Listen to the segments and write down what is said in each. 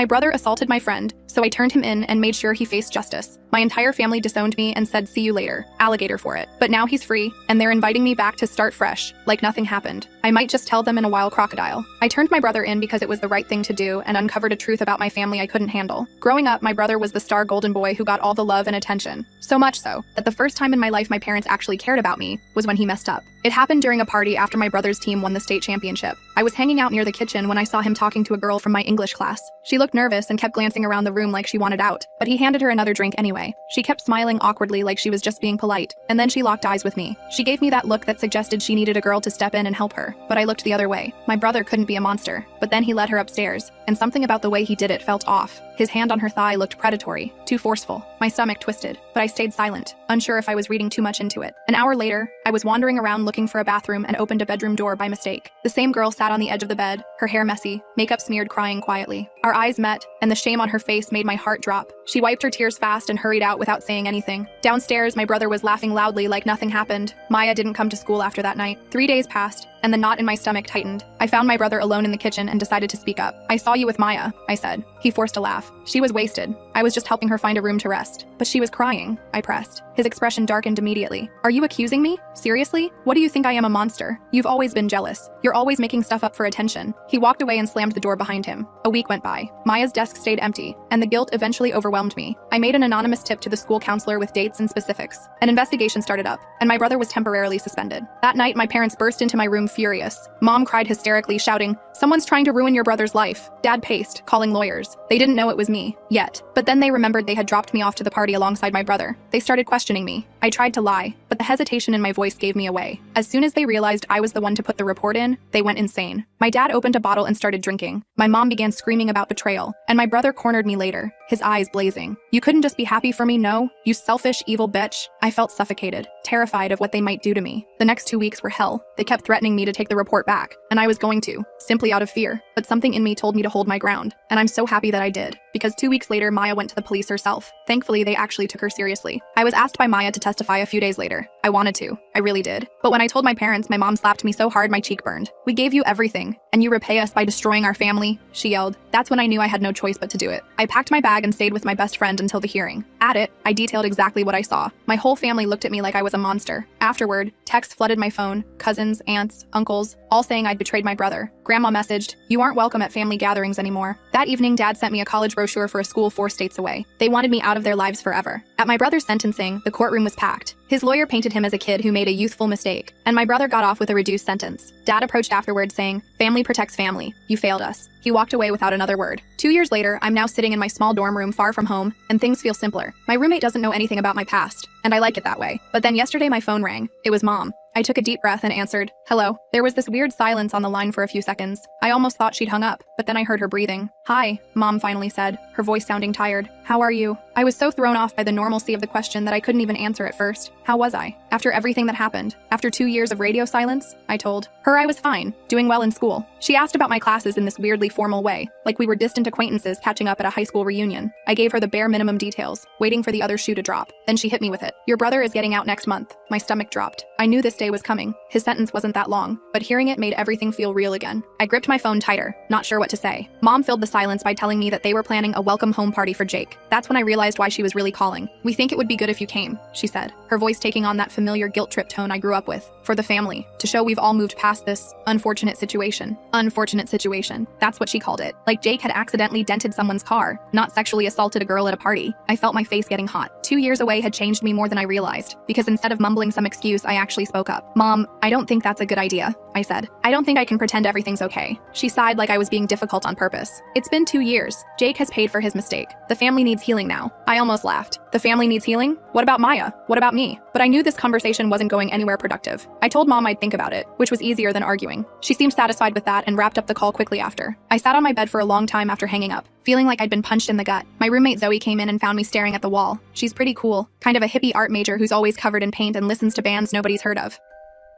My brother assaulted my friend, so I turned him in and made sure he faced justice. My entire family disowned me and said see you later, alligator for it. But now he's free, and they're inviting me back to start fresh, like nothing happened. I might just tell them in a while crocodile. I turned my brother in because it was the right thing to do and uncovered a truth about my family I couldn't handle. Growing up, my brother was the star golden boy who got all the love and attention. So much so, that the first time in my life my parents actually cared about me was when he messed up. It happened during a party after my brother's team won the state championship. I was hanging out near the kitchen when I saw him talking to a girl from my English class. She looked nervous and kept glancing around the room like she wanted out, but he handed her another drink anyway. She kept smiling awkwardly like she was just being polite, and then she locked eyes with me. She gave me that look that suggested she needed a girl to step in and help her, but I looked the other way. My brother couldn't be a monster, but then he led her upstairs, and something about the way he did it felt off. His hand on her thigh looked predatory, too forceful. My stomach twisted, but I stayed silent, unsure if I was reading too much into it. An hour later, I was wandering around looking for a bathroom and opened a bedroom door by mistake. The same girl sat on the edge of the bed, her hair messy, makeup smeared, crying quietly. Our eyes met, and the shame on her face made my heart drop. She wiped her tears fast and hurried out without saying anything. Downstairs, my brother was laughing loudly like nothing happened. Maya didn't come to school after that night. 3 days passed, and the knot in my stomach tightened. I found my brother alone in the kitchen and decided to speak up. I saw you with Maya, I said. He forced a laugh. She was wasted. I was just helping her find a room to rest. But she was crying, I pressed. His expression darkened immediately. Are you accusing me? Seriously? What do you think I am, a monster? You've always been jealous. You're always making stuff up for attention. He walked away and slammed the door behind him. A week went by. Maya's desk stayed empty, and the guilt eventually overwhelmed me. I made an anonymous tip to the school counselor with dates and specifics. An investigation started up, and my brother was temporarily suspended. That night, my parents burst into my room furious. Mom cried hysterically, shouting, "Someone's trying to ruin your brother's life." Dad paced, calling lawyers. They didn't know it was me, yet. But then they remembered they had dropped me off to the party alongside my brother. They started questioning me. I tried to lie, but the hesitation in my voice gave me away. As soon as they realized I was the one to put the report in, they went insane. My dad opened a bottle and started drinking. My mom began screaming about betrayal, and my brother cornered me later, his eyes blazing. You couldn't just be happy for me, no? You selfish, evil bitch. I felt suffocated, terrified of what they might do to me. The next 2 weeks were hell. They kept threatening me to take the report back, and I was going to, simply out of fear. But something in me told me to hold my ground, and I'm so happy that I did, because 2 weeks later, Maya went to the police herself. Thankfully, they actually took her seriously. I was asked by Maya to testify a few days later. I wanted to. I really did. But when I told my parents, my mom slapped me so hard my cheek burned. "We gave you everything, and you repay us by destroying our family," she yelled. That's when I knew I had no choice but to do it. I packed my bag and stayed with my best friend until the hearing. At it, I detailed exactly what I saw. My whole family looked at me like I was a monster. Afterward, texts flooded my phone, cousins, aunts, uncles, all saying I'd betrayed my brother. Grandma messaged, "You aren't welcome at family gatherings anymore." That evening, Dad sent me a college brochure for a school 4 states away. They wanted me out of their lives forever. At my brother's sentencing, the courtroom was packed. His lawyer painted him as a kid who made a youthful mistake, and my brother got off with a reduced sentence. Dad approached afterward saying, "Family protects family. You failed us." He walked away without another word. 2 years later, I'm now sitting in my small dorm room far from home, and things feel simpler. My roommate doesn't know anything about my past, and I like it that way. But then yesterday my phone rang. It was Mom. I took a deep breath and answered, "Hello." There was this weird silence on the line for a few seconds. I almost thought she'd hung up, but then I heard her breathing. "Hi," Mom finally said, her voice sounding tired. "How are you?" I was so thrown off by the normalcy of the question that I couldn't even answer at first. How was I? After everything that happened? After 2 years of radio silence? I told her I was fine, doing well in school. She asked about my classes in this weirdly formal way, like we were distant acquaintances catching up at a high school reunion. I gave her the bare minimum details, waiting for the other shoe to drop. Then she hit me with it. "Your brother is getting out next month." My stomach dropped. I knew this day was coming. His sentence wasn't that long, but hearing it made everything feel real again. I gripped my phone tighter, not sure what to say. Mom filled the silence by telling me that they were planning a welcome home party for Jake. That's when I realized why she was really calling. "We think it would be good if you came," she said, her voice taking on that familiar guilt trip tone I grew up with. "For the family, to show we've all moved past this unfortunate situation." Unfortunate situation. That's what she called it. Like Jake had accidentally dented someone's car, not sexually assaulted a girl at a party. I felt my face getting hot. 2 years away had changed me more than I realized, because instead of mumbling some excuse, I actually spoke up. "Mom, I don't think that's a good idea," I said. "I don't think I can pretend everything's okay." She sighed like I was being difficult on purpose. "It's been 2 years. Jake has paid for his mistake. The family needs healing now." I almost laughed. The family needs healing? What about Maya? What about me? But I knew this conversation wasn't going anywhere productive. I told Mom I'd think about it, which was easier than arguing. She seemed satisfied with that and wrapped up the call quickly after. I sat on my bed for a long time after hanging up, feeling like I'd been punched in the gut. My roommate Zoe came in and found me staring at the wall. She's pretty cool, kind of a hippie art major who's always covered in paint and listens to bands nobody's heard of.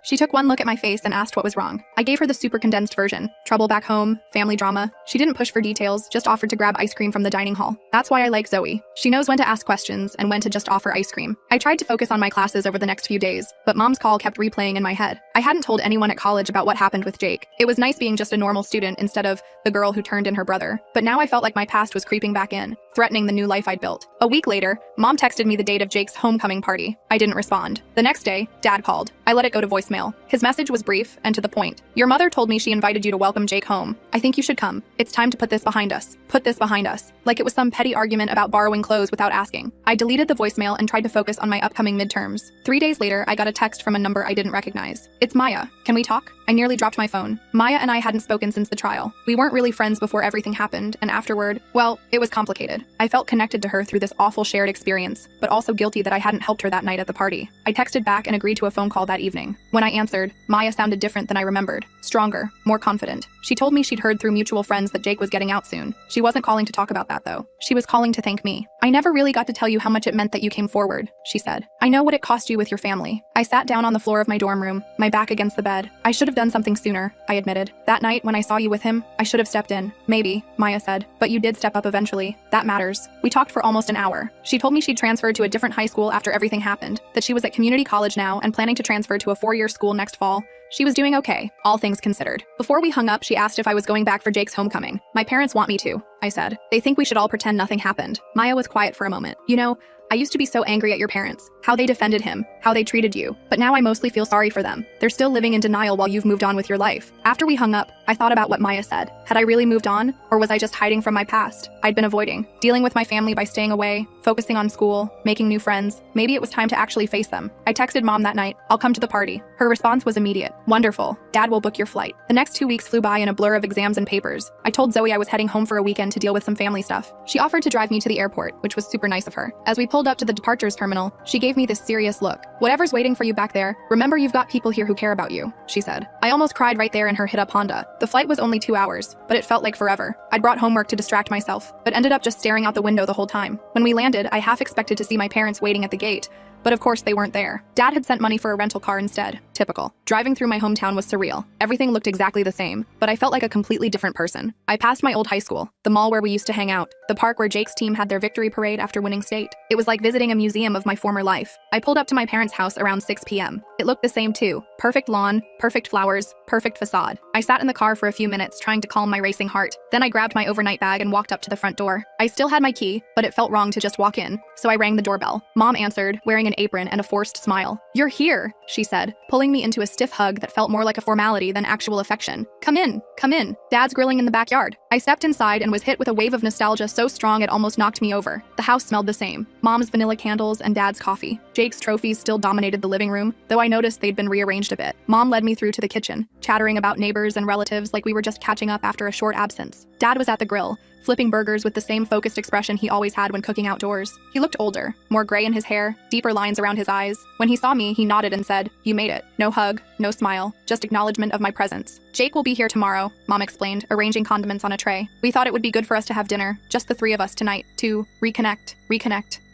She took one look at my face and asked what was wrong. I gave her the super condensed version. Trouble back home, family drama. She didn't push for details, just offered to grab ice cream from the dining hall. That's why I like Zoe. She knows when to ask questions and when to just offer ice cream. I tried to focus on my classes over the next few days, but Mom's call kept replaying in my head. I hadn't told anyone at college about what happened with Jake. It was nice being just a normal student instead of the girl who turned in her brother. But now I felt like my past was creeping back in, threatening the new life I'd built. A week later, Mom texted me the date of Jake's homecoming party. I didn't respond. The next day, Dad called. I let it go to voicemail. His message was brief and to the point. Your mother told me she invited you to welcome Jake home. I think you should come. It's time to put this behind us. Put this behind us. Like it was some petty argument about borrowing clothes without asking. I deleted the voicemail and tried to focus on my upcoming midterms. 3 days later, I got a text from a number I didn't recognize. It's Maya. Can we talk? I nearly dropped my phone. Maya and I hadn't spoken since the trial. We weren't really friends before everything happened, and afterward, well, it was complicated. I felt connected to her through this awful shared experience, but also guilty that I hadn't helped her that night at the party. I texted back and agreed to a phone call that evening. When I answered, Maya sounded different than I remembered. Stronger, more confident. She told me she'd heard through mutual friends that Jake was getting out soon. She wasn't calling to talk about that, though. She was calling to thank me. I never really got to tell you how much it meant that you came forward, she said. I know what it cost you with your family. I sat down on the floor of my dorm room, my back against the bed. I should have done something sooner, I admitted. That night, when I saw you with him, I should have stepped in. Maybe, Maya said. But you did step up eventually. That matters. We talked for almost an hour. She told me she'd transferred to a different high school after everything happened, that she was at community college now and planning to transfer to a 4-year school next fall. She was doing okay, all things considered. Before we hung up, she asked if I was going back for Jake's homecoming. My parents want me to, I said. They think we should all pretend nothing happened. Maya was quiet for a moment. You know, I used to be so angry at your parents, how they defended him, how they treated you, but now I mostly feel sorry for them. They're still living in denial while you've moved on with your life. After we hung up, I thought about what Maya said. Had I really moved on, or was I just hiding from my past? I'd been avoiding, dealing with my family by staying away, focusing on school, making new friends. Maybe it was time to actually face them. I texted Mom that night, I'll come to the party. Her response was immediate. Wonderful. Dad will book your flight. The next 2 weeks flew by in a blur of exams and papers. I told Zoe I was heading home for a weekend to deal with some family stuff. She offered to drive me to the airport, which was super nice of her. As we pulled up to the departures terminal, she gave me this serious look. Whatever's waiting for you back there, remember you've got people here who care about you, she said. I almost cried right there in her hit-up Honda. The flight was only 2 hours, but it felt like forever. I'd brought homework to distract myself, but ended up just staring out the window the whole time. When we landed, I half expected to see my parents waiting at the gate, but of course they weren't there. Dad had sent money for a rental car instead. Typical. Driving through my hometown was surreal. Everything looked exactly the same, but I felt like a completely different person. I passed my old high school, the mall where we used to hang out, the park where Jake's team had their victory parade after winning state. It was like visiting a museum of my former life. I pulled up to my parents' house around 6 p.m. It looked the same too. Perfect lawn, perfect flowers, perfect facade. I sat in the car for a few minutes trying to calm my racing heart. Then I grabbed my overnight bag and walked up to the front door. I still had my key, but it felt wrong to just walk in, so I rang the doorbell. Mom answered, wearing an apron and a forced smile. You're here, she said, pulling me into a stiff hug that felt more like a formality than actual affection. Come in, come in. Dad's grilling in the backyard. I stepped inside and was hit with a wave of nostalgia so strong it almost knocked me over. The house smelled the same. Mom's vanilla candles and Dad's coffee. Jake's trophies still dominated the living room, though I noticed they'd been rearranged a bit. Mom led me through to the kitchen, chattering about neighbors and relatives like we were just catching up after a short absence. Dad was at the grill, flipping burgers with the same focused expression he always had when cooking outdoors. He looked older, more gray in his hair, deeper lines around his eyes. When he saw me, he nodded and said, "You made it." No hug, no smile, just acknowledgement of my presence. Jake will be here tomorrow, Mom explained, arranging condiments on a tray. We thought it would be good for us to have dinner, just the 3 of us tonight, to reconnect.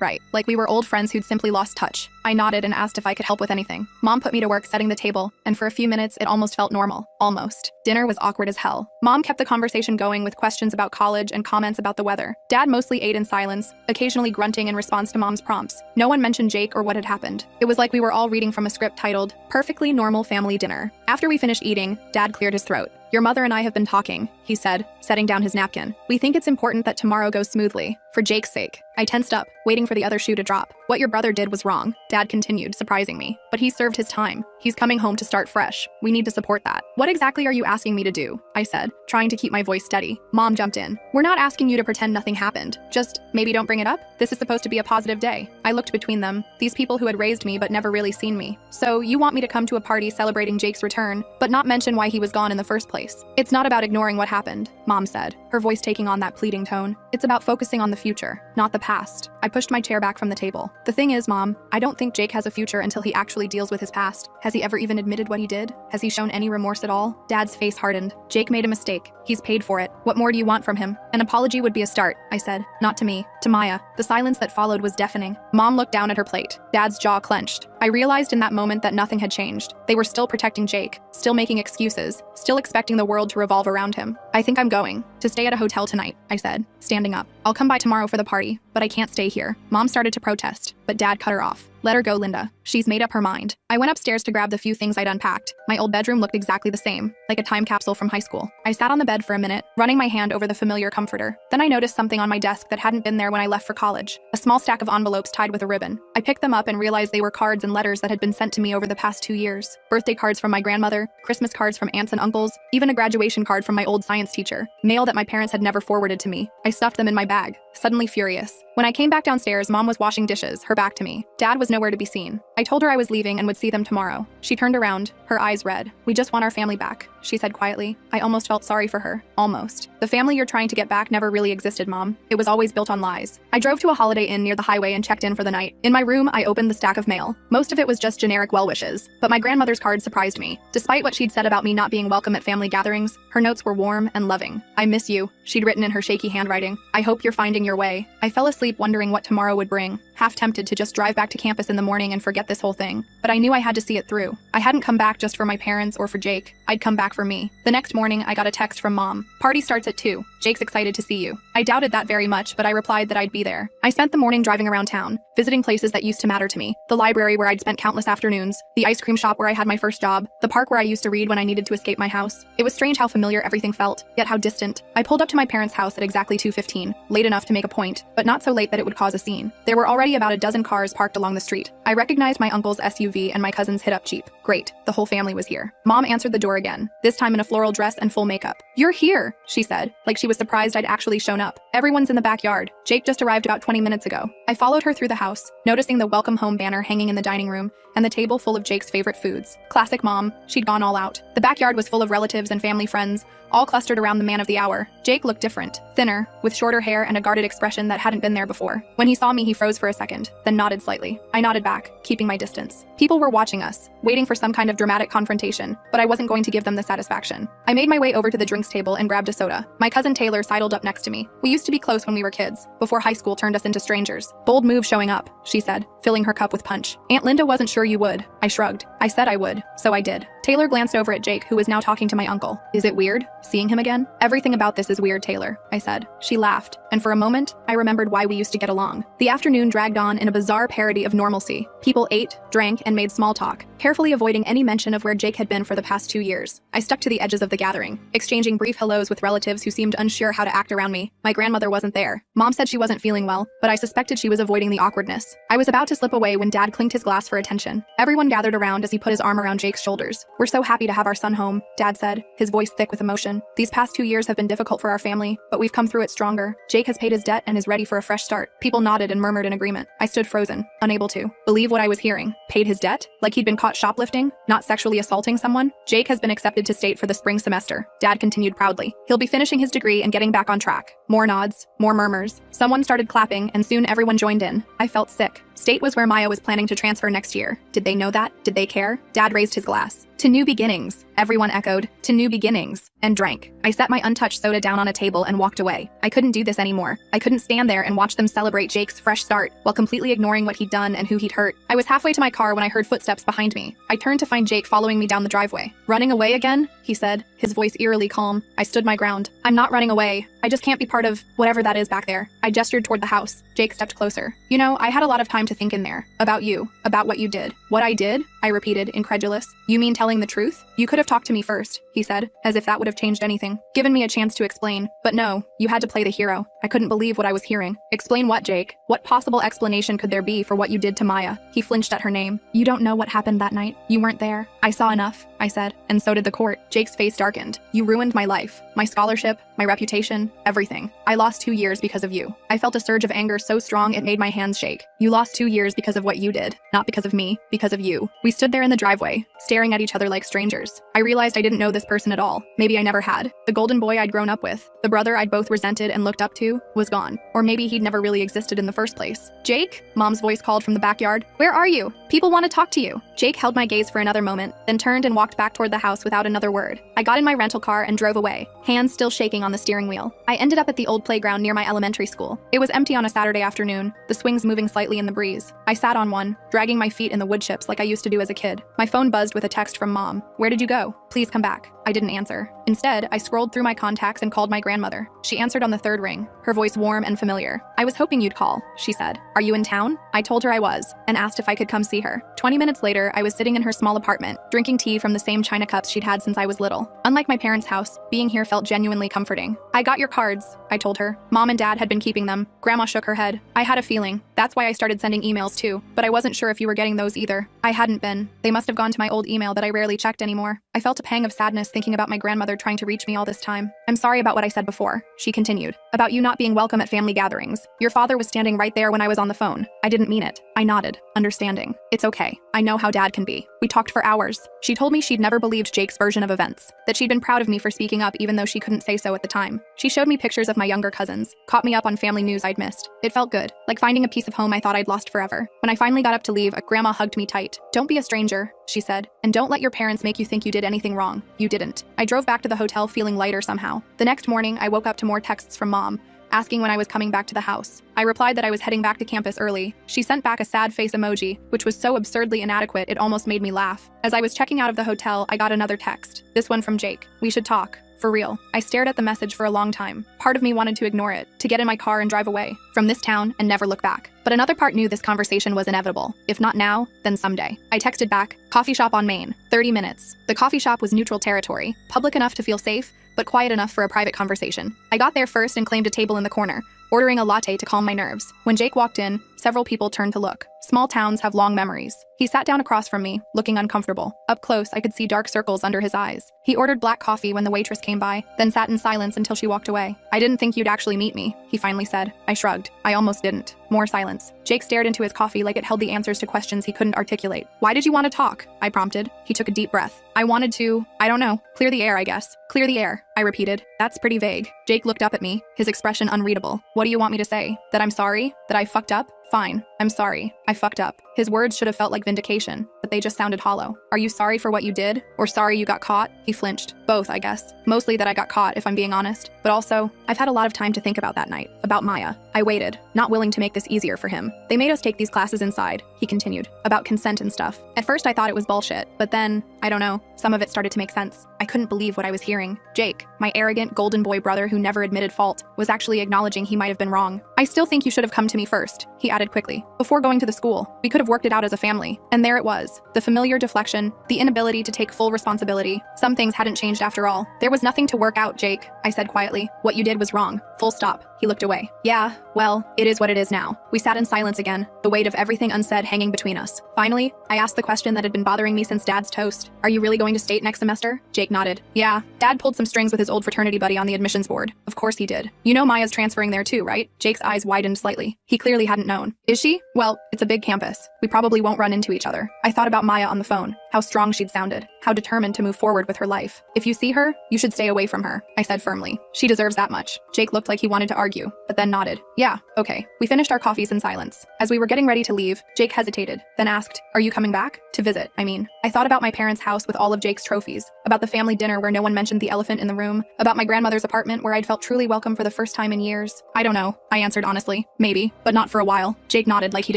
Right, like we were old friends who'd simply lost touch. I nodded and asked if I could help with anything. Mom put me to work setting the table, and for a few minutes it almost felt normal. Almost. Dinner was awkward as hell. Mom kept the conversation going with questions about college and comments about the weather. Dad mostly ate in silence, occasionally grunting in response to Mom's prompts. No one mentioned Jake or what had happened. It was like we were all reading from a script titled, Perfectly Normal Family Dinner. After we finished eating, Dad cleared his throat. Your mother and I have been talking, he said, setting down his napkin. We think it's important that tomorrow goes smoothly, for Jake's sake. I tensed up, waiting for the other shoe to drop. What your brother did was wrong, Dad continued, surprising me. But he served his time. He's coming home to start fresh. We need to support that. What exactly are you asking me to do? I said, trying to keep my voice steady. Mom jumped in. We're not asking you to pretend nothing happened. Just, maybe don't bring it up. This is supposed to be a positive day. I looked between them, these people who had raised me but never really seen me. So, you want me to come to a party celebrating Jake's return, but not mention why he was gone in the first place. It's not about ignoring what happened, Mom said, her voice taking on that pleading tone. It's about focusing on the future, not the past. I pushed my chair back from the table. The thing is, Mom, I don't think Jake has a future until he actually deals with his past. Has he ever even admitted what he did? Has he shown any remorse at all? Dad's face hardened. Jake made a mistake. He's paid for it. What more do you want from him? An apology would be a start, I said. Not to me. To Maya. The silence that followed was deafening. Mom looked down at her plate. Dad's jaw clenched. I realized in that moment that nothing had changed. They were still protecting Jake, still making excuses, still expecting the world to revolve around him. I think I'm going to stay at a hotel tonight, I said, standing up. I'll come by tomorrow for the party, but I can't stay here. Mom started to protest, but Dad cut her off. Let her go, Linda. She's made up her mind. I went upstairs to grab the few things I'd unpacked. My old bedroom looked exactly the same, like a time capsule from high school. I sat on the bed for a minute, running my hand over the familiar comforter. Then I noticed something on my desk that hadn't been there when I left for college. A small stack of envelopes tied with a ribbon. I picked them up and realized they were cards and letters that had been sent to me over the past 2 years. Birthday cards from my grandmother, Christmas cards from aunts and uncles, even a graduation card from my old science teacher. Mail that my parents had never forwarded to me. I stuffed them in my bag, suddenly furious. When I came back downstairs, Mom was washing dishes, her back to me. Dad was nowhere to be seen. I told her I was leaving and would see them tomorrow. She turned around, her eyes red. We just want our family back, she said quietly. I almost felt sorry for her. Almost. The family you're trying to get back never really existed, Mom. It was always built on lies. I drove to a Holiday Inn near the highway and checked in for the night. In my room, I opened the stack of mail. Most of it was just generic well wishes, but my grandmother's card surprised me. Despite what she'd said about me not being welcome at family gatherings, her notes were warm and loving. I miss you, she'd written in her shaky handwriting. I hope you're finding your way. I fell asleep wondering what tomorrow would bring, half tempted to just drive back to campus in the morning and forget this whole thing. But I knew I had to see it through. I hadn't come back just for my parents or for Jake. I'd come back for me. The next morning, I got a text from Mom. Party starts at 2. Jake's excited to see you. I doubted that very much, but I replied that I'd be there. I spent the morning driving around town, visiting places that used to matter to me. The library where I'd spent countless afternoons, the ice cream shop where I had my first job, the park where I used to read when I needed to escape my house. It was strange how familiar everything felt, yet how distant. I pulled up to my parents' house at exactly 2:15, late enough to make a point, but not so late that it would cause a scene. There were already about a dozen cars parked along the street. I recognized my uncle's SUV and my cousin's hit-up Jeep. Great, the whole family was here. Mom answered the door again, this time in a floral dress and full makeup. You're here, she said, like she was surprised I'd actually shown up. Everyone's in the backyard. Jake just arrived about 20 minutes ago. I followed her through the house, noticing the welcome home banner hanging in the dining room and the table full of Jake's favorite foods. Classic Mom, she'd gone all out. The backyard was full of relatives and family friends, all clustered around the man of the hour. Jake looked different, thinner, with shorter hair and a guarded expression that hadn't been there before. When he saw me, he froze for a second, then nodded slightly. I nodded back, keeping my distance. People were watching us, waiting for some kind of dramatic confrontation, but I wasn't going to give them the satisfaction. I made my way over to the drinks table and grabbed a soda. My cousin Taylor sidled up next to me. We used to be close when we were kids, before high school turned us into strangers. Bold move showing up, she said, filling her cup with punch. Aunt Linda wasn't sure you would. I shrugged. I said I would, so I did. Taylor glanced over at Jake, who was now talking to my uncle. Is it weird, seeing him again? Everything about this is weird, Taylor, I said. She laughed, and for a moment, I remembered why we used to get along. The afternoon dragged on in a bizarre parody of normalcy. People ate, drank, and made small talk, carefully avoiding any mention of where Jake had been for the past 2 years. I stuck to the edges of the gathering, exchanging brief hellos with relatives who seemed unsure how to act around me. My grandmother wasn't there. Mom said she wasn't feeling well, but I suspected she was avoiding the awkwardness. I was about to slip away when Dad clinked his glass for attention. Everyone gathered around as he put his arm around Jake's shoulders. We're so happy to have our son home, Dad said, his voice thick with emotion. These past 2 years have been difficult for our family, but we've come through it stronger. Jake has paid his debt and is ready for a fresh start. People nodded and murmured in agreement. I stood frozen, unable to believe what I was hearing. Paid his debt? Like he'd been caught shoplifting? Not sexually assaulting someone? Jake has been accepted to state for the spring semester, Dad continued proudly. He'll be finishing his degree and getting back on track. More nods, more murmurs. Someone started clapping, and soon everyone joined in. I felt sick. State was where Maya was planning to transfer next year. Did they know that? Did they care? Dad raised his glass. To new beginnings, everyone echoed. To new beginnings, and drank. I set my untouched soda down on a table and walked away. I couldn't do this anymore. I couldn't stand there and watch them celebrate Jake's fresh start while completely ignoring what he'd done and who he'd hurt. I was halfway to my car when I heard footsteps behind me. I turned to find Jake following me down the driveway. Running away again? He said, his voice eerily calm. I stood my ground. I'm not running away. I just can't be part of whatever that is back there. I gestured toward the house. Jake stepped closer. You know, I had a lot of time to think in there. About you. About what you did. What I did? I repeated, incredulous. You mean telling the truth? You could have talked to me first, he said, as if that would have changed anything. Given me a chance to explain. But no, you had to play the hero. I couldn't believe what I was hearing. Explain what, Jake? What possible explanation could there be for what you did to Maya? He flinched at her name. You don't know what happened that night. You weren't there. I saw enough, I said, and so did the court. Jake's face darkened. You ruined my life. My scholarship, my reputation, everything. I lost 2 years because of you. I felt a surge of anger so strong it made my hands shake. You lost 2 years because of what you did. Not because of me, because of you. We stood there in the driveway, staring at each other like strangers. I realized I didn't know this person at all. Maybe I never had. The golden boy I'd grown up with, the brother I'd both resented and looked up to, was gone. Or maybe he'd never really existed in the first place. Jake? Mom's voice called from the backyard. Where are you? People want to talk to you. Jake held my gaze for another moment, then turned and walked walked back toward the house without another word. I got in my rental car and drove away, hands still shaking on the steering wheel. I ended up at the old playground near my elementary school. It was empty on a Saturday afternoon, the swings moving slightly in the breeze. I sat on one, dragging my feet in the wood chips like I used to do as a kid. My phone buzzed with a text from Mom. "Where did you go? Please come back." I didn't answer. Instead, I scrolled through my contacts and called my grandmother. She answered on the third ring, her voice warm and familiar. "I was hoping you'd call," she said. "Are you in town?" I told her I was, and asked if I could come see her. 20 minutes later, I was sitting in her small apartment, drinking tea from the same china cups she'd had since I was little. Unlike my parents' house, being here felt genuinely comforting. "I got your cards," I told her. Mom and Dad had been keeping them. Grandma shook her head. "I had a feeling. That's why I started sending emails too, but I wasn't sure if you were getting those either." I hadn't been. They must have gone to my old email that I rarely checked anymore. I felt a pang of sadness thinking about my grandmother trying to reach me all this time. "I'm sorry about what I said before," she continued. "About you not being welcome at family gatherings. Your father was standing right there when I was on the phone. I didn't mean it." I nodded, understanding. "It's okay. I know how Dad can be." We talked for hours. She told me she'd never believed Jake's version of events, that she'd been proud of me for speaking up even though she couldn't say so at the time. She showed me pictures of my younger cousins, caught me up on family news I'd missed. It felt good, like finding a piece of home I thought I'd lost forever. When I finally got up to leave, Grandma hugged me tight. "Don't be a stranger," she said, "and don't let your parents make you think you did anything wrong. You didn't." I drove back to the hotel feeling lighter somehow. The next morning, I woke up to more texts from Mom, asking when I was coming back to the house. I replied that I was heading back to campus early. She sent back a sad face emoji, which was so absurdly inadequate it almost made me laugh. As I was checking out of the hotel, I got another text. This one from Jake. "We should talk. For real." I stared at the message for a long time. Part of me wanted to ignore it, to get in my car and drive away, from this town and never look back. But another part knew this conversation was inevitable. If not now, then someday. I texted back, "Coffee shop on Main, 30 minutes. The coffee shop was neutral territory, public enough to feel safe, but quiet enough for a private conversation. I got there first and claimed a table in the corner, ordering a latte to calm my nerves. When Jake walked in, several people turned to look. Small towns have long memories. He sat down across from me, looking uncomfortable. Up close, I could see dark circles under his eyes. He ordered black coffee when the waitress came by, then sat in silence until she walked away. "I didn't think you'd actually meet me," he finally said. I shrugged. I almost didn't. More silence. Jake stared into his coffee like it held the answers to questions he couldn't articulate. "Why did you want to talk?" I prompted. He took a deep breath. "I wanted to, I don't know, clear the air, I guess." "Clear the air," I repeated. "That's pretty vague." Jake looked up at me, his expression unreadable. "What do you want me to say? That I'm sorry? That I fucked up? Fine, I'm sorry. I fucked up." His words should have felt like vindication, but they just sounded hollow. "Are you sorry for what you did? Or sorry you got caught?" He flinched. "Both, I guess. Mostly that I got caught, if I'm being honest. But also, I've had a lot of time to think about that night. About Maya." I waited, not willing to make this easier for him. "They made us take these classes inside," he continued, "about consent and stuff. At first I thought it was bullshit, but then, I don't know, some of it started to make sense. I couldn't believe what I was hearing. Jake, my arrogant golden boy brother who never admitted fault, was actually acknowledging he might have been wrong. "I still think you should have come to me first," he added quickly. "Before going to the school, we could have worked it out as a family." And there it was, the familiar deflection, the inability to take full responsibility. Some things hadn't changed after all. "There was nothing to work out, Jake," I said quietly. "What you did was wrong. Full stop." He looked away. "Yeah, well, it is what it is now." We sat in silence again, the weight of everything unsaid hanging between us. Finally, I asked the question that had been bothering me since Dad's toast. "Are you really going to state next semester?" Jake nodded. "Yeah, Dad pulled some strings with his old fraternity buddy on the admissions board." "Of course he did. You know Maya's transferring there too, right?" Jake's eyes widened slightly. He clearly hadn't known. "Is she? Well, it's a big campus. We probably won't run into each other." I thought about Maya on the phone, how strong she'd sounded, how determined to move forward with her life. "If you see her, you should stay away from her," I said firmly. "She deserves that much." Jake looked like he wanted to argue, but then nodded. "Yeah, okay." We finished our coffees in silence. As we were getting ready to leave, Jake hesitated, then asked, "Are you coming back? To visit, I mean." I thought about my parents' house with all of Jake's trophies, about the family dinner where no one mentioned the elephant in the room, about my grandmother's apartment where I'd felt truly welcome for the first time in years. "I don't know," I answered honestly. "Maybe, but not for a while." Jake nodded like he'd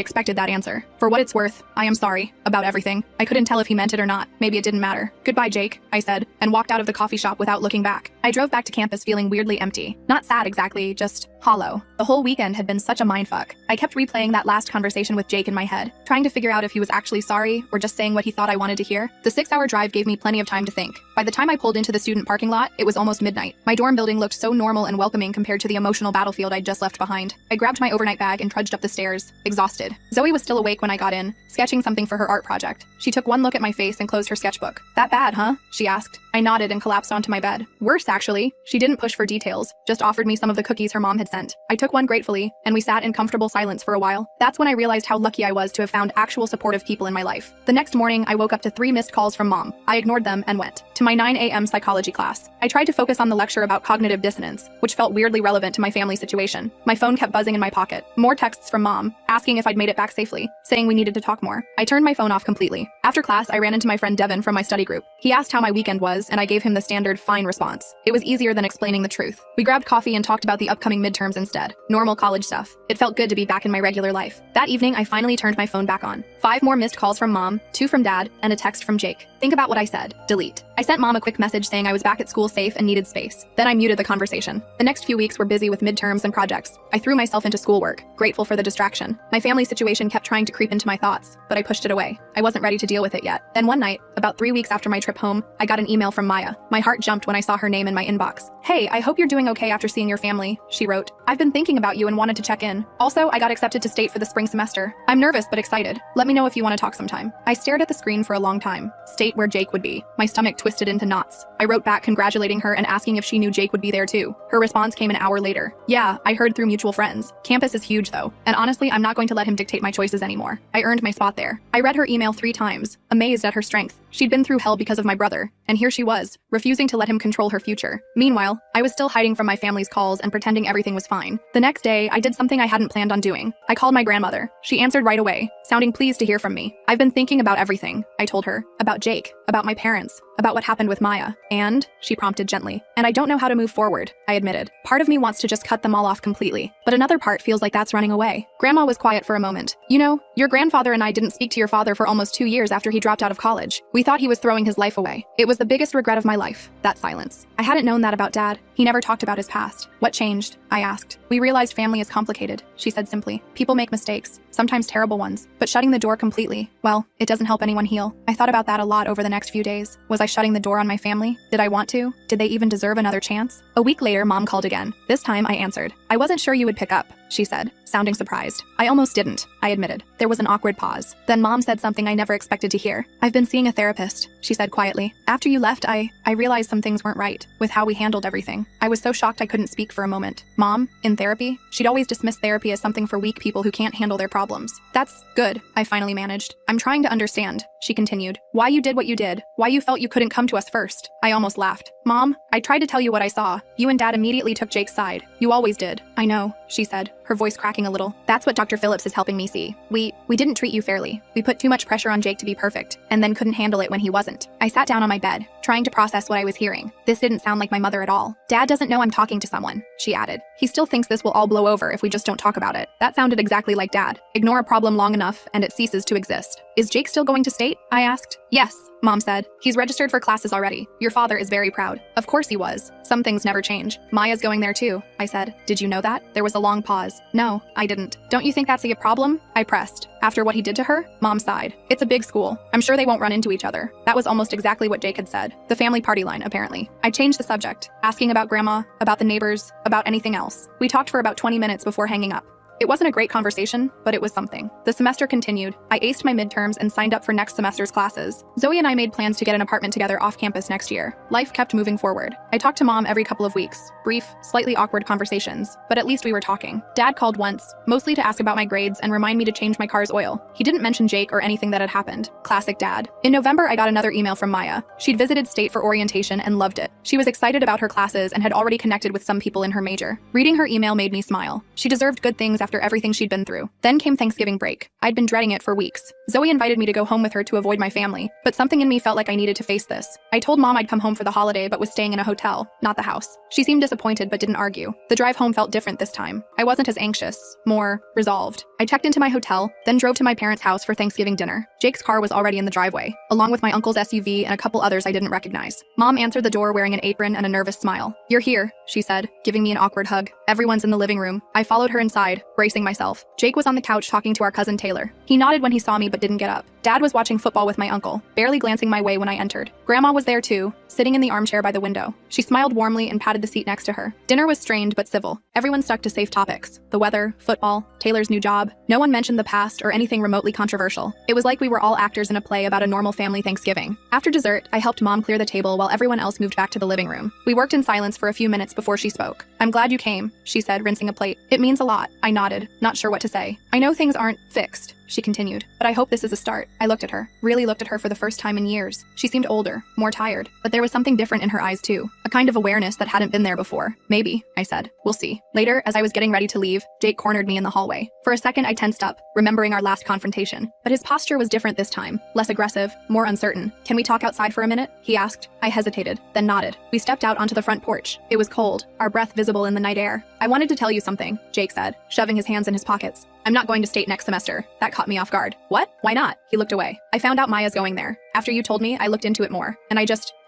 expected that answer. "For what it's worth, I am sorry. About everything." I couldn't tell if he meant it or not. Maybe it didn't matter. "Goodbye, Jake," I said, and walked out of the coffee shop without looking back. I drove back to campus feeling weirdly empty. Not sad exactly, just hollow. The whole weekend had been such a mindfuck. I kept replaying that last conversation with Jake in my head, trying to figure out if he was actually sorry or just saying what he thought I wanted to hear. The 6-hour drive gave me plenty of time to think. By the time I pulled into the student parking lot, it was almost midnight. My dorm building looked so normal and welcoming compared to the emotional battlefield I'd just left behind. I grabbed my overnight bag and trudged up the stairs, exhausted. Zoe was still awake when I got in, sketching something for her art project. She took one look at my face and closed her sketchbook. "That bad, huh?" she asked. I nodded and collapsed onto my bed. "Worse, actually." She didn't push for details, just offered me some of the cookies her mom had sent. I took one gratefully, and we sat in comfortable silence for a while. That's when I realized how lucky I was to have found actual supportive people in my life. The next morning, I woke up to 3 missed calls from Mom. I ignored them and went to my 9 a.m. psychology class. I tried to focus on the lecture about cognitive dissonance, which felt weirdly relevant to my family situation. My phone kept buzzing in my pocket. More texts from Mom, asking if I'd made it back safely, saying we needed to talk more. I turned my phone off completely. After class, I ran into my friend Devin from my study group. He asked how my weekend was, and I gave him the standard fine response. It was easier than explaining the truth. We grabbed coffee and talked about the upcoming midterms instead. Normal college stuff. It felt good to be back in my regular life. That evening, I finally turned my phone back on. 5 more missed calls from Mom, 2 from Dad, and a text from Jake. Think about what I said. Delete. I sent Mom a quick message saying I was back at school safe and needed space. Then I muted the conversation. The next few weeks were busy with midterms and projects. I threw myself into schoolwork, grateful for the distraction. My family situation kept trying to creep into my thoughts, but I pushed it away. I wasn't ready to deal with it yet. Then one night, about 3 weeks after my trip home, I got an email from Maya. My heart jumped when I saw her name in my inbox. "Hey, I hope you're doing okay after seeing your family," she wrote. "I've been thinking about you and wanted to check in. Also, I got accepted to state for the spring semester. I'm nervous but excited. Let me know if you want to talk sometime." I stared at the screen for a long time. State where Jake would be. My stomach twisted into knots. I wrote back congratulating her and asking if she knew Jake would be there too. Her response came an hour later. "Yeah, I heard through mutual friends. Campus is huge though, and honestly, I'm not going to let him dictate my choices anymore. I earned my spot there." I read her email 3 times, amazed at her strength. She'd been through hell because of my brother, and here she was, refusing to let him control her future. Meanwhile, I was still hiding from my family's calls and pretending everything was fine. The next day, I did something I hadn't planned on doing. I called my grandmother. She answered right away, sounding pleased to hear from me. "I've been thinking about everything," I told her. "About Jake, about my parents, about what happened with Maya. And," she prompted gently, "and I don't know how to move forward," I admitted. Part of me wants to just cut them all off completely, but another part feels like that's running away. Grandma was quiet for a moment. "You know, your grandfather and I didn't speak to your father for almost 2 years after he dropped out of college. We thought he was throwing his life away. It was the biggest regret of my life," that silence. I hadn't known that about Dad. He never talked about his past. "What changed?" I asked. "We realized family is complicated," she said simply. "People make mistakes, sometimes terrible ones, but shutting the door completely, well, it doesn't help anyone heal." I thought about that a lot over the next few days. Was I shutting the door on my family? Did I want to? Did they even deserve another chance? A week later, Mom called again. This time, I answered. "I wasn't sure you would pick up," she said, sounding surprised. "I almost didn't," I admitted. There was an awkward pause. Then Mom said something I never expected to hear. "I've been seeing a therapist," she said quietly. "After you left, I realized some things weren't right with how we handled everything. I was so shocked I couldn't speak for a moment." Mom, in therapy? She'd always dismissed therapy as something for weak people who can't handle their problems. "That's good," I finally managed. "I'm trying to understand," she continued. "Why you did what you did, why you felt you couldn't come to us first." I almost laughed. "Mom, I tried to tell you what I saw. You and Dad immediately took Jake's side. You always did." "I know," she said, her voice cracking a little. "That's what Dr. Phillips is helping me see. We didn't treat you fairly. We put too much pressure on Jake to be perfect, and then couldn't handle it when he wasn't." I sat down on my bed, trying to process what I was hearing. This didn't sound like my mother at all. "Dad doesn't know I'm talking to someone," she added. "He still thinks this will all blow over if we just don't talk about it." That sounded exactly like Dad. Ignore a problem long enough, and it ceases to exist. "Is Jake still going to state?" I asked. "Yes," Mom said. "He's registered for classes already. Your father is very proud." Of course he was. Some things never change. "Maya's going there too," I said. "Did you know that?" There was a long pause. "No, I didn't." "Don't you think that's a problem?" I pressed. "After what he did to her?" Mom sighed. "It's a big school. I'm sure they won't run into each other." That was almost exactly what Jake had said. The family party line, apparently. I changed the subject, asking about Grandma, about the neighbors, about anything else. We talked for about 20 minutes before hanging up. It wasn't a great conversation, but it was something. The semester continued. I aced my midterms and signed up for next semester's classes. Zoe and I made plans to get an apartment together off campus next year. Life kept moving forward. I talked to Mom every couple of weeks. Brief, slightly awkward conversations, but at least we were talking. Dad called once, mostly to ask about my grades and remind me to change my car's oil. He didn't mention Jake or anything that had happened. Classic Dad. In November, I got another email from Maya. She'd visited state for orientation and loved it. She was excited about her classes and had already connected with some people in her major. Reading her email made me smile. She deserved good things after everything she'd been through. Then came Thanksgiving break. I'd been dreading it for weeks. Zoe invited me to go home with her to avoid my family, but something in me felt like I needed to face this. I told Mom I'd come home for the holiday but was staying in a hotel, not the house. She seemed disappointed but didn't argue. The drive home felt different this time. I wasn't as anxious, more resolved. I checked into my hotel, then drove to my parents' house for Thanksgiving dinner. Jake's car was already in the driveway, along with my uncle's SUV and a couple others I didn't recognize. Mom answered the door wearing an apron and a nervous smile. "You're here," she said, giving me an awkward hug. "Everyone's in the living room." I followed her inside, bracing myself. Jake was on the couch talking to our cousin Taylor. He nodded when he saw me but didn't get up. Dad was watching football with my uncle, barely glancing my way when I entered. Grandma was there too, sitting in the armchair by the window. She smiled warmly and patted the seat next to her. Dinner was strained but civil. Everyone stuck to safe topics. The weather, football, Taylor's new job. No one mentioned the past or anything remotely controversial. It was like we were all actors in a play about a normal family Thanksgiving. After dessert, I helped Mom clear the table while everyone else moved back to the living room. We worked in silence for a few minutes before she spoke. "I'm glad you came," she said, rinsing a plate. "It means a lot." I nodded, not sure what to say. "I know things aren't fixed," she continued. But I hope this is a start. I looked at her, really looked at her for the first time in years. She seemed older, more tired, but there was something different in her eyes too, a kind of awareness that hadn't been there before. Maybe, I said. We'll see. Later, as I was getting ready to leave, Jake cornered me in the hallway. For a second, I tensed up, remembering our last confrontation. But his posture was different this time, less aggressive, more uncertain. Can we talk outside for a minute? He asked. I hesitated, then nodded. We stepped out onto the front porch. It was cold, our breath visible in the night air. I wanted to tell you something, Jake said, shoving his hands in his pockets. I'm not going to state next semester. That caught me off guard. What? Why not? He looked away. I found out Maya's going there. After you told me, I looked into it more. And I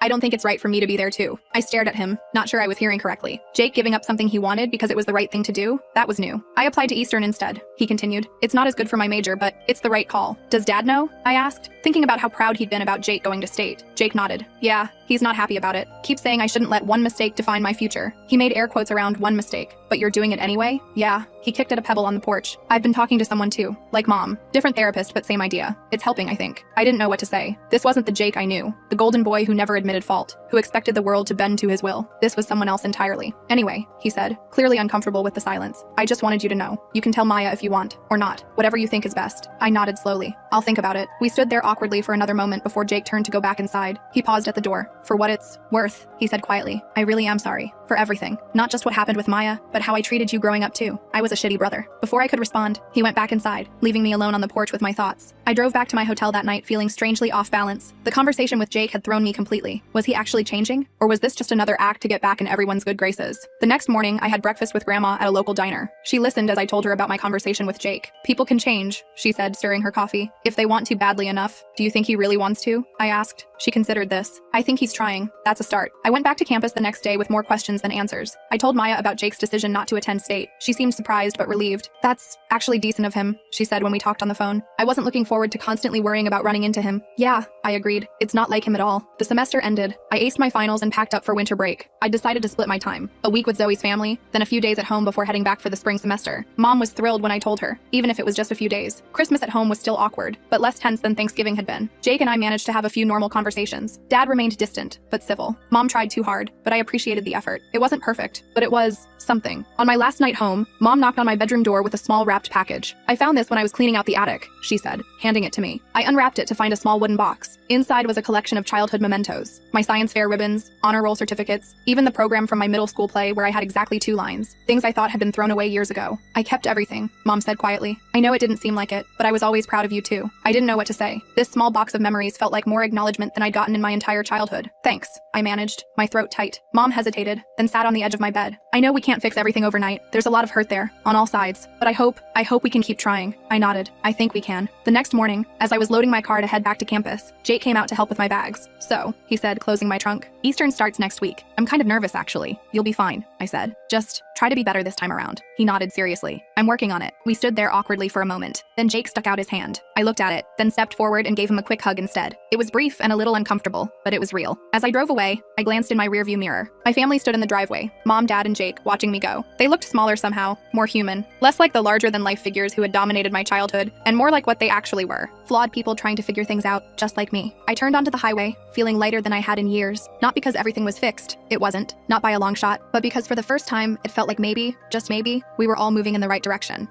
don't think it's right for me to be there too. I stared at him, not sure I was hearing correctly. Jake giving up something he wanted because it was the right thing to do? That was new. I applied to Eastern instead, he continued. It's not as good for my major, but it's the right call. Does Dad know? I asked, thinking about how proud he'd been about Jake going to state. Jake nodded. Yeah, he's not happy about it. Keeps saying I shouldn't let one mistake define my future. He made air quotes around one mistake. But you're doing it anyway? Yeah. He kicked at a pebble on the porch. I've been talking to someone too. Like Mom. Different therapist, but same idea. It's helping, I think. I didn't know what to say. This wasn't the Jake I knew. The golden boy who never admitted fault. Who expected the world to bend to his will. This was someone else entirely. Anyway, he said, clearly uncomfortable with the silence. I just wanted you to know. You can tell Maya if you want. Or not. Whatever you think is best. I nodded slowly. I'll think about it. We stood there awkwardly for another moment before Jake turned to go back inside. He paused at the door. For what it's worth, he said quietly. I really am sorry. For everything. Not just what happened with Maya, but how I treated you growing up too. I was a shitty brother. Before I could respond, he went back inside, leaving me alone on the porch with my thoughts. I drove back to my hotel that night feeling strangely off balance. The conversation with Jake had thrown me completely. Was he actually changing? Or was this just another act to get back in everyone's good graces? The next morning, I had breakfast with Grandma at a local diner. She listened as I told her about my conversation with Jake. People can change, she said, stirring her coffee. If they want to badly enough. Do you think he really wants to? I asked. She considered this. I think he's trying. That's a start. I went back to campus the next day with more questions than answers. I told Maya about Jake's decision not to attend state. She seemed surprised but relieved. That's actually decent of him, she said when we talked on the phone. I wasn't looking forward to constantly worrying about running into him. Yeah, I agreed. It's not like him at all. The semester ended. I aced my finals and packed up for winter break. I decided to split my time. A week with Zoe's family, then a few days at home before heading back for the spring semester. Mom was thrilled when I told her, even if it was just a few days. Christmas at home was still awkward, but less tense than Thanksgiving had been. Jake and I managed to have a few normal conversations. Dad remained distant, but civil. Mom tried too hard, but I appreciated the effort. It wasn't perfect, but it was something. On my last night home, Mom knocked on my bedroom door with a small wrapped package. I found this when I was cleaning out the attic, she said, handing it to me. I unwrapped it to find a small wooden box. Inside was a collection of childhood mementos. My science fair ribbons, honor roll certificates, even the program from my middle school play where I had exactly 2 lines. Things I thought had been thrown away years ago. I kept everything, Mom said quietly. I know it didn't seem like it, but I was always proud of you too. I didn't know what to say. This small box of memories felt like more acknowledgement than I'd gotten in my entire childhood. Thanks, I managed, my throat tight. Mom hesitated, then sat on the edge of my bed. I know we can't fix everything overnight. There's a lot of hurt there, on all sides. But I hope we can keep trying. I nodded. I think we can. The next morning, as I was loading my car to head back to campus, Jake came out to help with my bags. So, he said, closing my trunk. Eastern starts next week. I'm kind of nervous, actually. You'll be fine, I said. Just try to be better this time around. He nodded seriously. I'm working on it. We stood there awkwardly for a moment. Then Jake stuck out his hand. I looked at it, then stepped forward and gave him a quick hug instead. It was brief and a little uncomfortable, but it was real. As I drove away, I glanced in my rearview mirror. My family stood in the driveway, Mom, Dad, and Jake, watching me go. They looked smaller somehow, more human, less like the larger-than-life figures who had dominated my childhood, and more like what they actually were. Flawed people trying to figure things out, just like me. I turned onto the highway, feeling lighter than I had in years. Not because everything was fixed. It wasn't. Not by a long shot. But because for the first time, it felt like maybe, just maybe, we were all moving in the right direction.